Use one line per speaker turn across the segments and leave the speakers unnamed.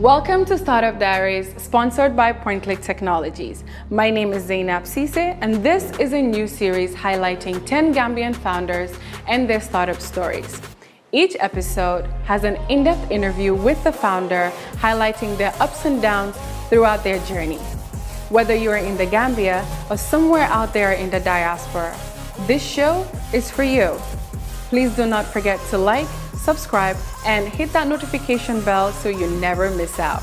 Welcome to Startup Diaries, sponsored by PointClick Technologies. My name is Zainab Cisse, and this is a new series highlighting 10 Gambian founders and their startup stories. Each episode has an in-depth interview with the founder, highlighting their ups and downs throughout their journey. Whether you are in the Gambia or somewhere out there in the diaspora, this show is for you. Please do not forget to like, subscribe, and hit that notification bell so you never miss out.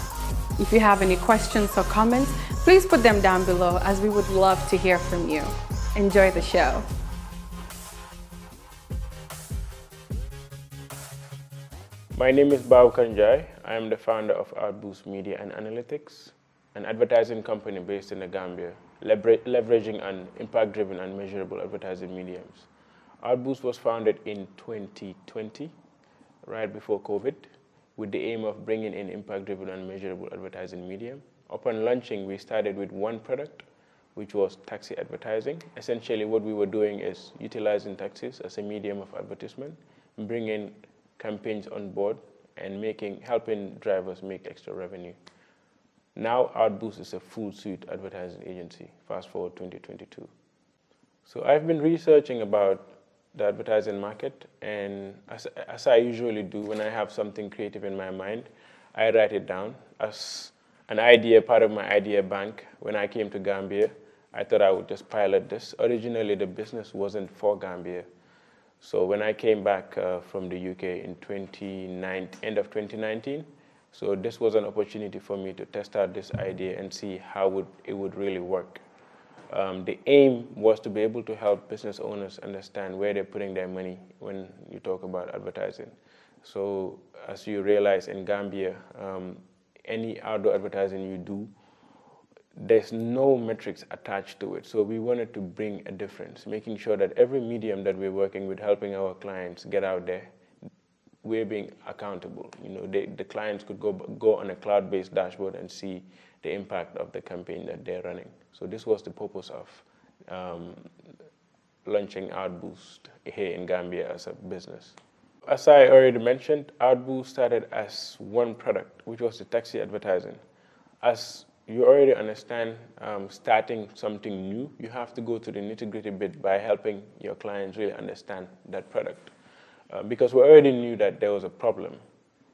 If you have any questions or comments, please put them down below, as we would love to hear from you. Enjoy the show.
My name is Baboucarr Njie. I am the founder of Outboost Media and Analytics, an advertising company based in the Gambia, leveraging on impact-driven and measurable advertising mediums. Outboost was founded in 2020, right before COVID, with the aim of bringing in impact-driven and measurable advertising medium. Upon launching, we started with one product, which was taxi advertising. Essentially, what we were doing is utilizing taxis as a medium of advertisement, bringing campaigns on board, and helping drivers make extra revenue. Now, Outboost is a full suite advertising agency, fast forward 2022. So I've been researching about the advertising market, and as I usually do when I have something creative in my mind, I write it down as an idea, part of my idea bank. When I came to Gambia, I thought I would just pilot this. Originally, the business wasn't for Gambia. So when I came back from the UK in end of 2019, so this was an opportunity for me to test out this idea and see how it would really work. The aim was to be able to help business owners understand where they're putting their money when you talk about advertising. So as you realize in Gambia, any outdoor advertising you do, there's no metrics attached to it. So we wanted to bring a difference, making sure that every medium that we're working with, helping our clients get out there, we're being accountable. You know, the clients could go on a cloud-based dashboard and see the impact of the campaign that they're running. So this was the purpose of launching Outboost here in Gambia as a business. As I already mentioned, Outboost started as one product, which was the taxi advertising. As you already understand, starting something new, you have to go to the nitty-gritty bit by helping your clients really understand that product. Because we already knew that there was a problem.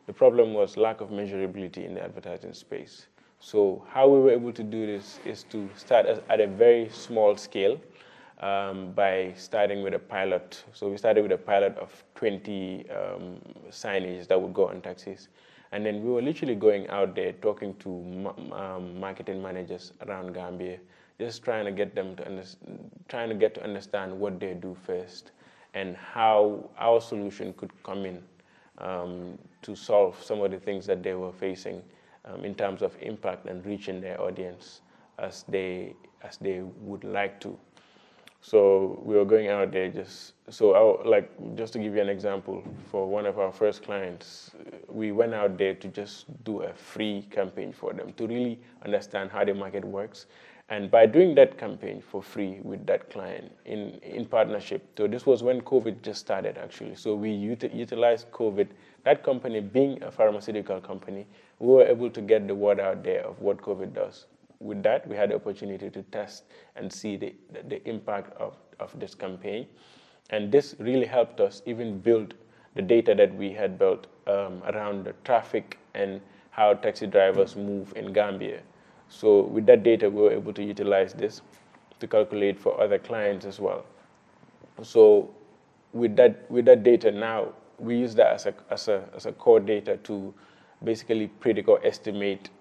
The problem was lack of measurability in the advertising space. So how we were able to do this is to start at a very small scale by starting with a pilot. So we started with a pilot of 20 signage that would go on taxis. And then we were literally going out there talking to marketing managers around Gambia, just trying to get to understand what they do first and how our solution could come in to solve some of the things that they were facing in terms of impact and reaching their audience as they would like to. So we were going out there just to give you an example, for one of our first clients, we went out there to just do a free campaign for them to really understand how the market works. And by doing that campaign for free with that client in partnership, so this was when COVID just started actually. So we utilized COVID, that company being a pharmaceutical company, we were able to get the word out there of what COVID does. With that, we had the opportunity to test and see the impact of this campaign. And this really helped us even build the data that we had built around the traffic and how taxi drivers move in Gambia. So with that data, we were able to utilize this to calculate for other clients as well. So with that data now, we use that as a core data to basically predict or estimate,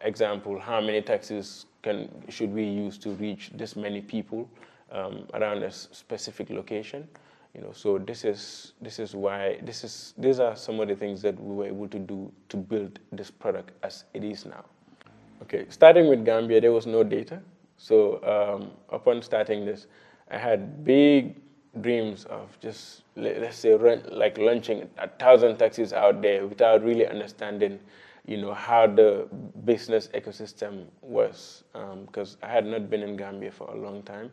example, how many taxis should we use to reach this many people around a specific location. You know, so these are some of the things that we were able to do to build this product as it is now. Okay, starting with Gambia, there was no data. So upon starting this, I had big dreams of just, let's say, launching 1,000 taxis out there without really understanding, you know, how the business ecosystem was, because I had not been in Gambia for a long time.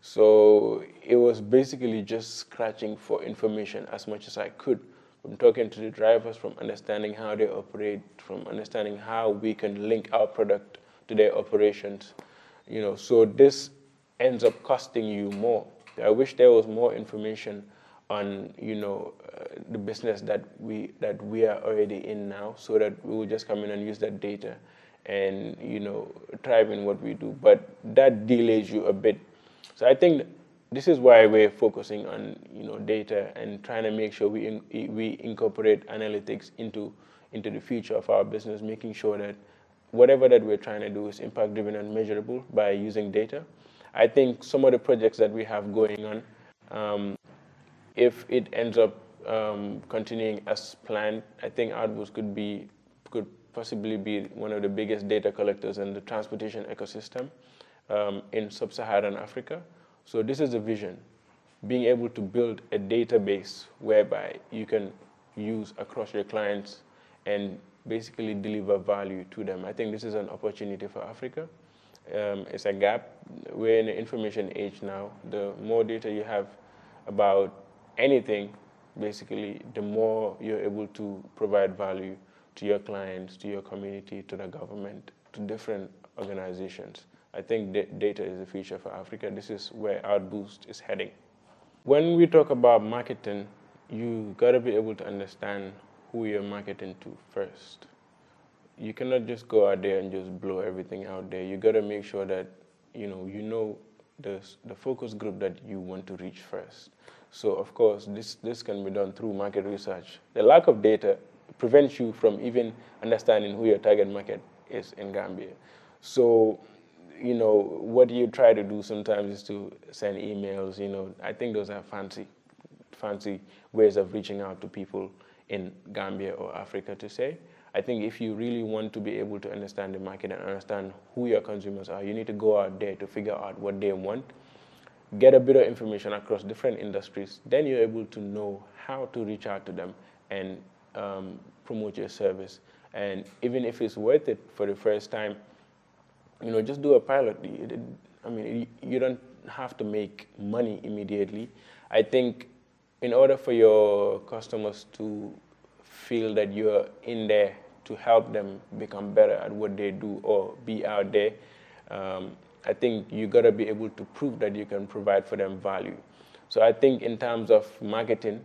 So it was basically just scratching for information as much as I could from talking to the drivers, from understanding how they operate, from understanding how we can link our product to their operations. So this ends up costing you more. I wish there was more information on the business that we are already in now, so that we will just come in and use that data and thrive in what we do. But that delays you a bit. So I think this is why we're focusing on data and trying to make sure we incorporate analytics into the future of our business, making sure that whatever that we're trying to do is impact driven and measurable by using data. I think some of the projects that we have going on, if it ends up continuing as planned, I think Outboost could possibly be one of the biggest data collectors in the transportation ecosystem in sub-Saharan Africa. So this is the vision, being able to build a database whereby you can use across your clients and basically deliver value to them. I think this is an opportunity for Africa. It's a gap. We're in the information age now. The more data you have about anything, basically, the more you're able to provide value to your clients, to your community, to the government, to different organizations. I think data is the future for Africa. This is where Outboost is heading. When we talk about marketing, you got to be able to understand who you're marketing to first. You cannot just go out there and just blow everything out there. You got to make sure that you know the focus group that you want to reach first. So of course, this can be done through market research. The lack of data prevents you from even understanding who your target market is in Gambia. So what you try to do sometimes is to send emails. I think those are fancy ways of reaching out to people in Gambia or Africa to say. I think if you really want to be able to understand the market and understand who your consumers are, you need to go out there to figure out what they want, get a bit of information across different industries. Then you're able to know how to reach out to them and promote your service. And even if it's worth it for the first time, just do a pilot. You don't have to make money immediately. I think in order for your customers to feel that you're in there to help them become better at what they do or be out there, I think you got to be able to prove that you can provide for them value. So I think in terms of marketing,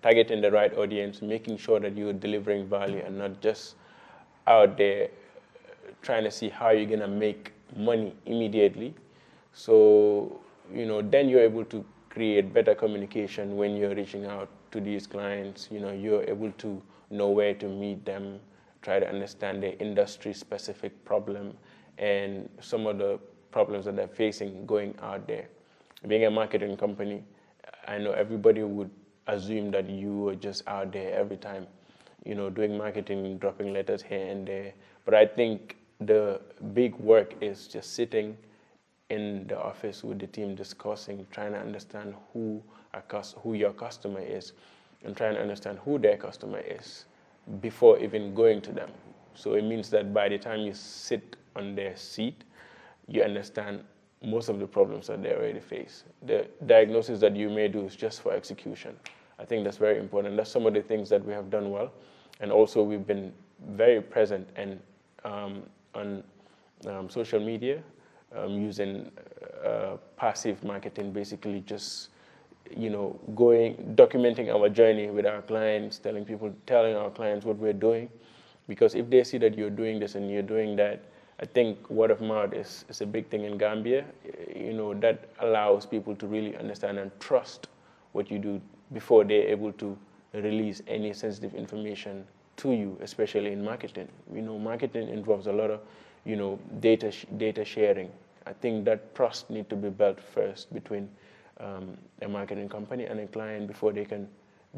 targeting the right audience, making sure that you're delivering value and not just out there trying to see how you're going to make money immediately. So, then you're able to create better communication when you're reaching out to these clients. You're able to know where to meet them, try to understand their industry-specific problem and some of the problems that they're facing going out there. Being a marketing company, I know everybody would assume that you are just out there every time, doing marketing, dropping letters here and there. But I think the big work is just sitting in the office with the team, discussing, trying to understand who your customer is and trying to understand who their customer is before even going to them. So it means that by the time you sit on their seat, you understand most of the problems that they already face. The diagnosis that you may do is just for execution. I think that's very important. That's some of the things that we have done well. And also we've been very present and on social media, using passive marketing, basically just documenting our journey with our clients, telling our clients what we're doing, because if they see that you're doing this and you're doing that, I think word of mouth is a big thing in Gambia. That allows people to really understand and trust what you do before they're able to release any sensitive information to you, especially in marketing. Marketing involves a lot of, data sharing. I think that trust needs to be built first between a marketing company and a client before they can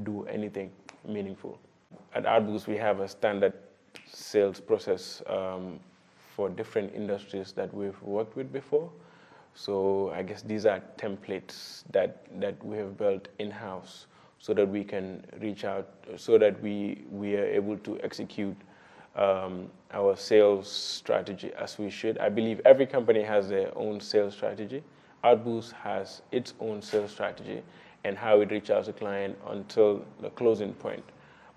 do anything meaningful. At Outboost, we have a standard sales process for different industries that we've worked with before. So I guess these are templates that we have built in-house so that we can reach out, so that we are able to execute our sales strategy as we should. I believe every company has their own sales strategy. Outboost has its own sales strategy, and how it reaches the client until the closing point.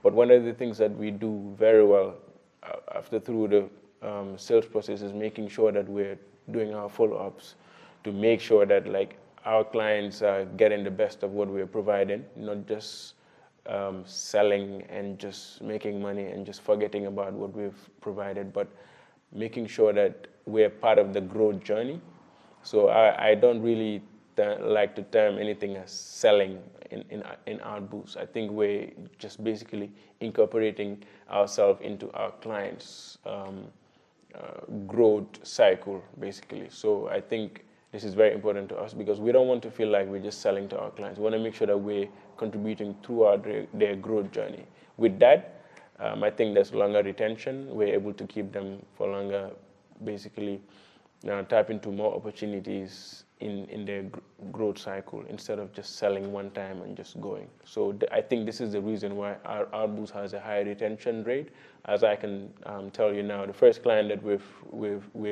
But one of the things that we do very well after through the sales process is making sure that we're doing our follow-ups to make sure that like our clients are getting the best of what we're providing, not just selling and just making money and just forgetting about what we've provided, but making sure that we're part of the growth journey. So I don't really like to term anything as selling in Outboost. I think we're just basically incorporating ourselves into our clients' growth cycle, basically. So I think this is very important to us because we don't want to feel like we're just selling to our clients. We want to make sure that we're contributing throughout their growth journey. With that, I think there's longer retention. We're able to keep them for longer, basically tap into more opportunities in their growth cycle instead of just selling one time and just going. So I think this is the reason why our Outboost has a high retention rate. As I can tell you now, the first client that we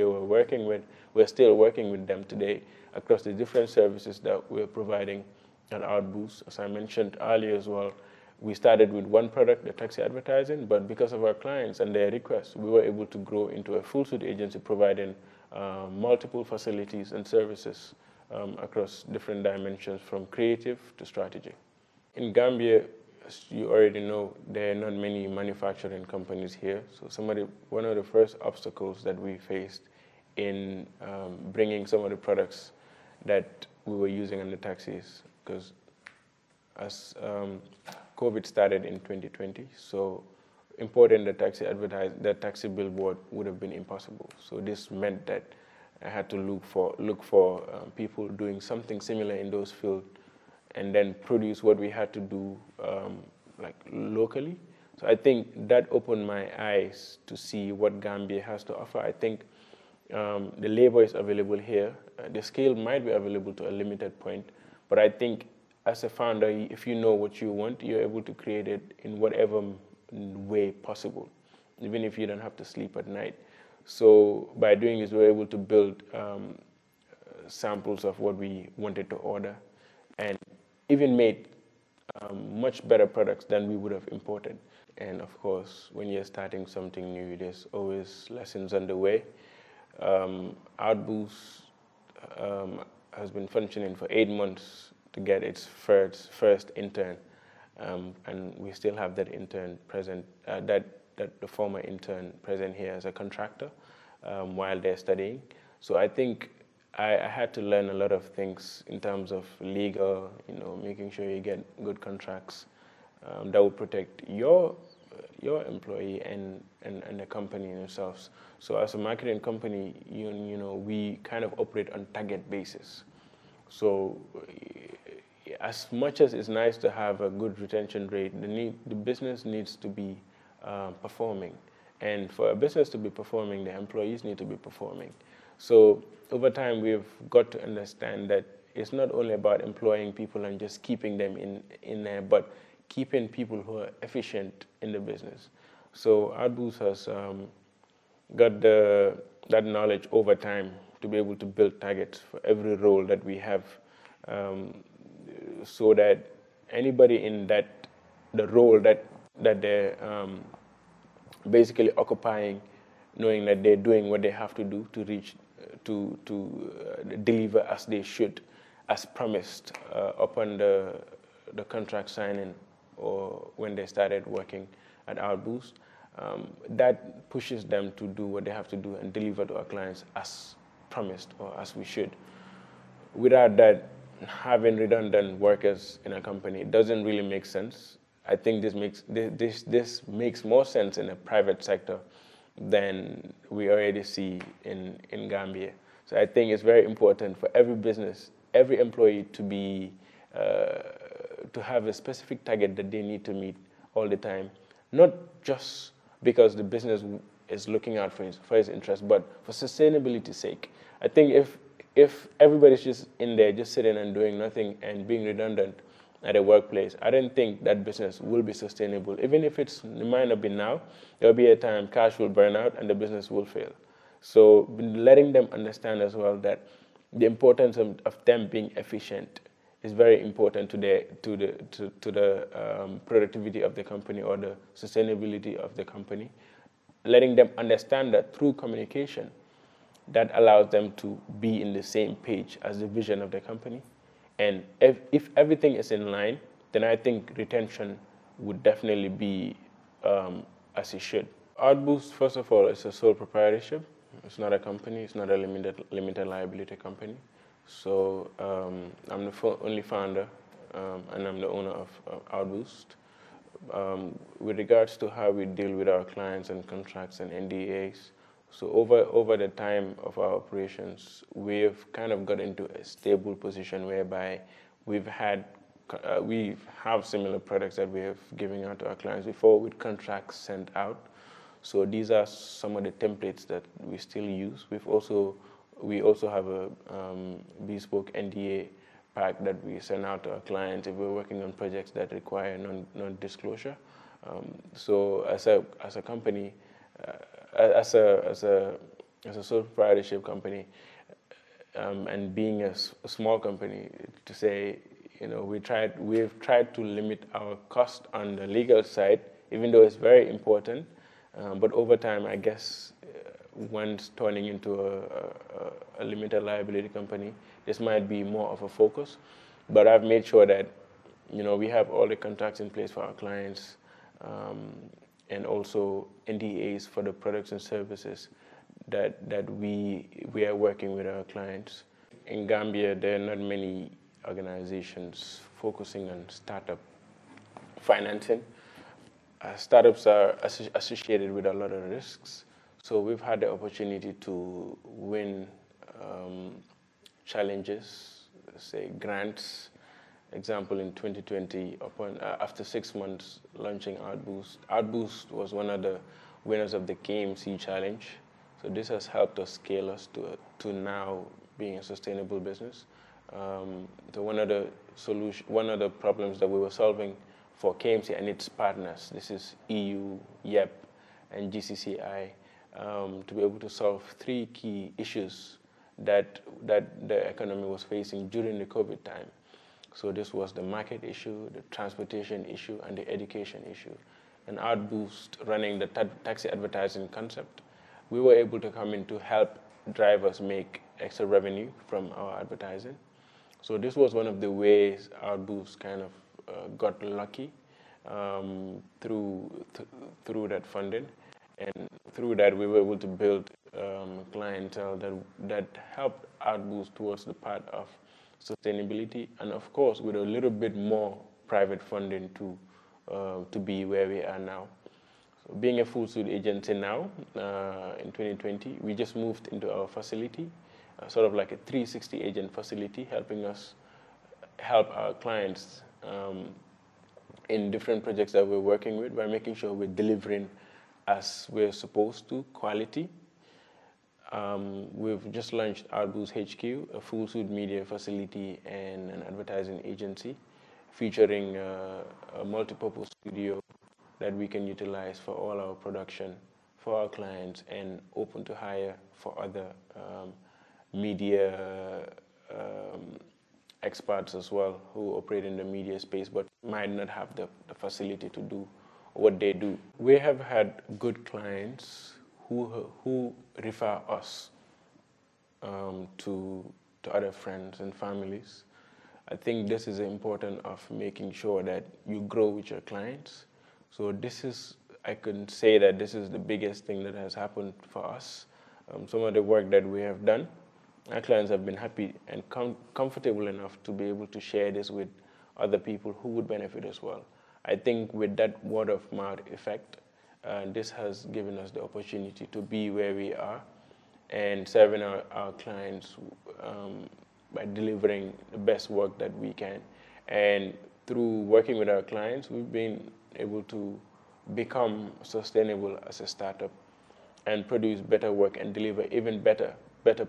were working with, we're still working with them today across the different services that we're providing at Outboost. As I mentioned earlier as well, we started with one product, the taxi advertising, but because of our clients and their requests, we were able to grow into a full suite agency providing multiple facilities and services across different dimensions from creative to strategy. In Gambia, as you already know, there are not many manufacturing companies here. So one of the first obstacles that we faced in bringing some of the products that we were using on the taxis, because as COVID started in 2020, so importing the taxi billboard would have been impossible. So this meant that I had to look for people doing something similar in those fields, and then produce what we had to do like locally. So I think that opened my eyes to see what Gambia has to offer. I think the labor is available here. The scale might be available to a limited point, but I think as a founder, if you know what you want, you're able to create it in whatever way possible, even if you don't have to sleep at night. So by doing this, we're able to build samples of what we wanted to order and even made much better products than we would have imported. And of course, when you're starting something new, there's always lessons on the way. Outboost has been functioning for 8 months to get its first intern. And we still have that intern present, the former intern present here as a contractor while they're studying. So I think I had to learn a lot of things in terms of legal, making sure you get good contracts that will protect your employee and the company themselves. So as a marketing company, we kind of operate on target basis. So as much as it's nice to have a good retention rate, the business needs to be performing. And for a business to be performing, the employees need to be performing. So over time, we've got to understand that it's not only about employing people and just keeping them in there, but keeping people who are efficient in the business. So Outboost has got that knowledge over time to be able to build targets for every role that we have, so that anybody in the role that they're basically occupying, knowing that they're doing what they have to do to reach to deliver as they should, as promised upon the contract signing or when they started working at Outboost. That pushes them to do what they have to do and deliver to our clients as promised or as we should. Without that, having redundant workers in a company doesn't really make sense. I think this makes more sense in a private sector than we already see in Gambia. So I think it's very important for every business, every employee to have a specific target that they need to meet all the time, not just because the business is looking out for his interest, but for sustainability's sake. I think if everybody's just in there, just sitting and doing nothing and being redundant at a workplace, I don't think that business will be sustainable. Even if it might not be now, there'll be a time cash will burn out and the business will fail. So letting them understand as well that the importance of them being efficient is very important to the productivity of the company or the sustainability of the company. Letting them understand that through communication, that allows them to be in the same page as the vision of the company. And if everything is in line, then I think retention would definitely be as it should. Outboost, first of all, is a sole proprietorship. It's not a company. It's not a limited liability company. So I'm the only founder, and I'm the owner of Outboost. With regards to how we deal with our clients and contracts and NDAs, so over the time of our operations, we've kind of got into a stable position whereby we have similar products that we have given out to our clients before with contracts sent out. So these are some of the templates that we still use. We also have a bespoke NDA pack that we send out to our clients if we're working on projects that require non-disclosure. So as a company, as a sole proprietorship company, and being a small company, to say, we've tried to limit our cost on the legal side, even though it's very important. But over time, I guess, once turning into a limited liability company, this might be more of a focus. But I've made sure that, we have all the contracts in place for our clients, and also NDAs for the products and services that we are working with our clients. In Gambia, there are not many organizations focusing on startup financing. Startups are associated with a lot of risks, so we've had the opportunity to win challenges, say grants. Example, in 2020, after 6 months launching Outboost was one of the winners of the KMC challenge. So this has helped us scale us to now being a sustainable business. So one of the problems that we were solving for KMC and its partners, this is EU, YEP, and GCCI, to be able to solve 3 key issues that the economy was facing during the COVID time. So this was the market issue, the transportation issue, and the education issue. And Outboost, running the taxi advertising concept, we were able to come in to help drivers make extra revenue from our advertising. So this was one of the ways Outboost kind of got lucky through that funding. And through that, we were able to build clientele that helped Outboost towards the path of sustainability, and of course, with a little bit more private funding to be where we are now. So being a full suite agency now, in 2020, we just moved into our facility, sort of like a 360 agent facility, helping us help our clients in different projects that we're working with by making sure we're delivering as we're supposed to, quality. We've just launched Outboost HQ, a full suite media facility and an advertising agency, featuring a multi-purpose studio that we can utilize for all our production for our clients, and open to hire for other media experts as well who operate in the media space but might not have the facility to do what they do. We have had good clients who refer us to other friends and families. I think this is important of making sure that you grow with your clients. So I can say that this is the biggest thing that has happened for us. Some of the work that we have done, our clients have been happy and comfortable enough to be able to share this with other people who would benefit as well. I think with that word of mouth effect, this has given us the opportunity to be where we are and serving our clients by delivering the best work that we can. And through working with our clients, we've been able to become sustainable as a startup and produce better work and deliver even better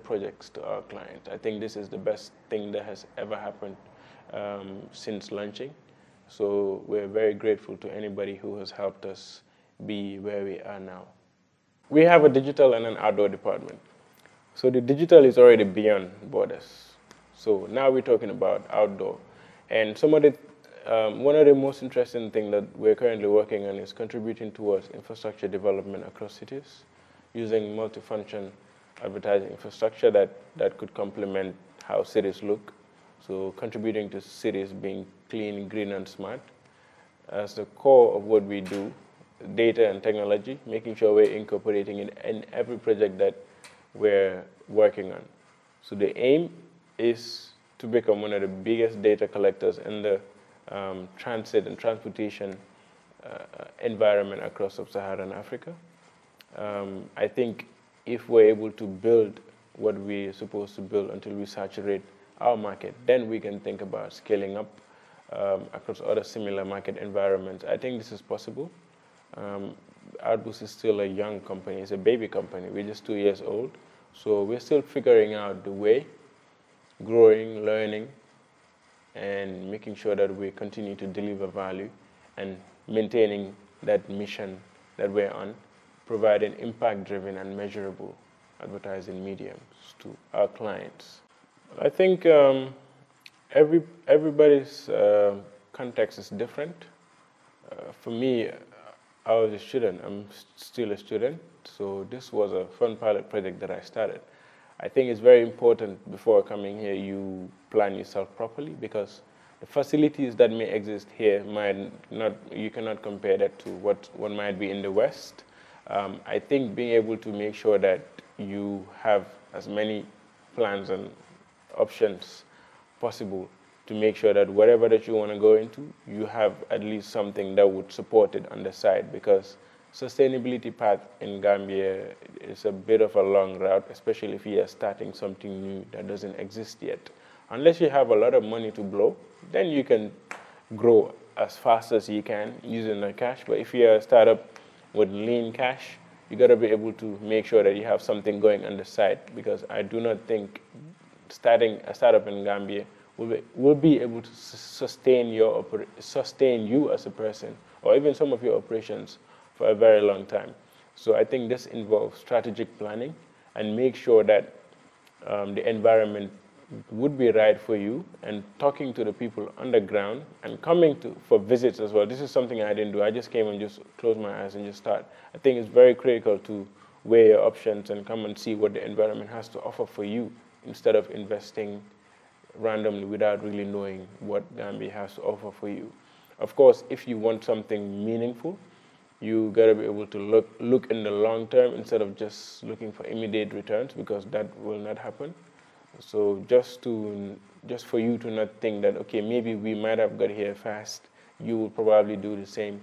projects to our clients. I think this is the best thing that has ever happened since launching. So we're very grateful to anybody who has helped us be where we are now. We have a digital and an outdoor department. So the digital is already beyond borders. So now we're talking about outdoor. And one of the most interesting things that we're currently working on is contributing towards infrastructure development across cities, using multifunction advertising infrastructure that could complement how cities look. So contributing to cities being clean, green, and smart. As the core of what we do, data and technology, making sure we're incorporating it in every project that we're working on. So the aim is to become one of the biggest data collectors in the transit and transportation environment across sub-Saharan Africa. I think if we're able to build what we're supposed to build until we saturate our market, then we can think about scaling up across other similar market environments. I think this is possible. Outboost is still a young company. It's a baby company. We're just 2 years old. So we're still figuring out the way, growing, learning, and making sure that we continue to deliver value and maintaining that mission that we're on, providing impact-driven and measurable advertising mediums to our clients. I think everybody's context is different. For me, I was a student. I'm still a student, so this was a fun pilot project that I started. I think it's very important before coming here you plan yourself properly, because the facilities that may exist here you cannot compare that to what might be in the West. I think being able to make sure that you have as many plans and options possible to make sure that whatever that you want to go into, you have at least something that would support it on the side, because sustainability path in Gambia is a bit of a long route, especially if you are starting something new that doesn't exist yet. Unless you have a lot of money to blow, then you can grow as fast as you can using the cash. But if you're a startup with lean cash, you got to be able to make sure that you have something going on the side, because I do not think starting a startup in Gambia will be able to sustain you as a person, or even some of your operations for a very long time. So I think this involves strategic planning and make sure that the environment would be right for you, and talking to the people on the ground and coming for visits as well. This is something I didn't do. I just came and just closed my eyes and just start. I think it's very critical to weigh your options and come and see what the environment has to offer for you, instead of investing randomly without really knowing what Gambia has to offer for you. Of course, if you want something meaningful, you gotta be able to look in the long term instead of just looking for immediate returns, because that will not happen. So just for you to not think that, okay, maybe we might have got here fast, you will probably do the same.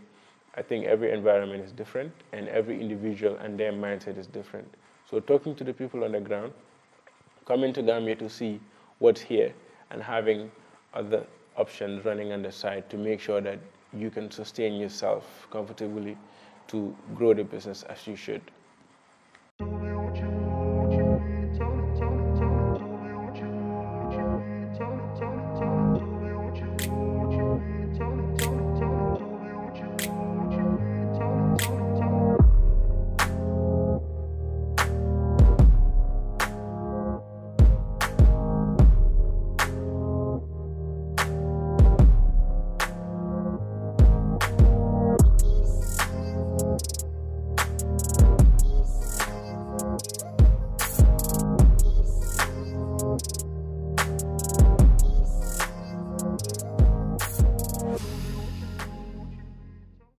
I think every environment is different, and every individual and their mindset is different. So talking to the people on the ground, coming to Gambia to see what's here, and having other options running on the side to make sure that you can sustain yourself comfortably to grow the business as you should.